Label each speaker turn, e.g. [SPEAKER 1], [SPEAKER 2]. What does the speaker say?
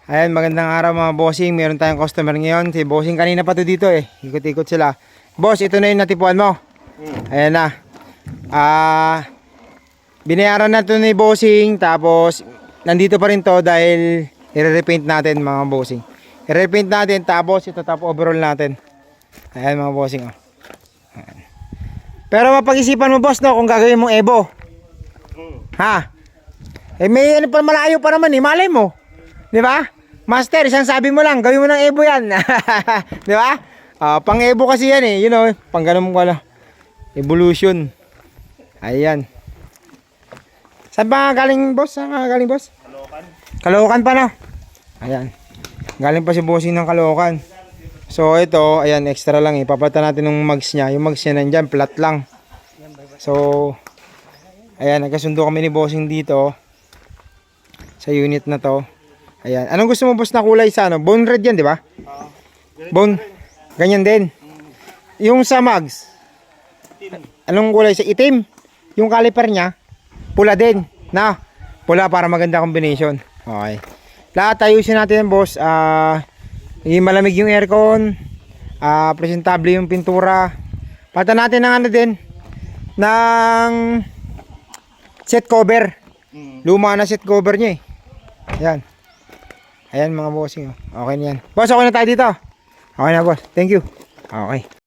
[SPEAKER 1] Ayan, magandang araw mga bossing. Meron tayong customer ngayon. Si bossing kanina pa to dito eh. Ikot-ikot sila. Boss, ito na yung natipuan mo. Ayan na. Binayaran na to ni bossing. Tapos, nandito pa rin to dahil i-repaint natin mga bossing. I-repaint natin tapos ito top overall natin. Ayan mga bossing. Oh. Ayan. Pero mapag-isipan mo boss no kung gagawin mong Evo. Ha? Eh may ano pa malayo pa naman eh. Malay mo. Di ba? Master, isang sabi mo lang, gawin mo ng Evo yan. Di ba? Pang Evo kasi yan eh. You know, pang ganun mo wala. Evolution. Ayan. Saan ba galing boss? Saan ba galing boss? Caloocan. Caloocan pa na. Ayan. Galing pa si bossing ng Caloocan. So ito, ayan, extra lang eh. Papalitan natin ng mags niya. Yung mags niya nandyan, flat lang. So, ayan, nagkasundo kami ni bossing dito. Sa unit na to. Ayan. Anong gusto mo boss na kulay sa ano? Bone red yan, di ba? Bone. Ganyan din. Yung sa mags. Anong kulay sa itim? Yung caliper niya, pula din. Na, pula para maganda combination. Okay. Lahat ayusin natin boss. Malamig yung aircon. Presentable yung pintura. Palitan natin ng ano din. Ng set cover. Luma na set cover niya eh. Ayan. Ayan mga bossing. Okay na yan. Boss, okay na tayo dito. Okay na boss. Thank you. Okay.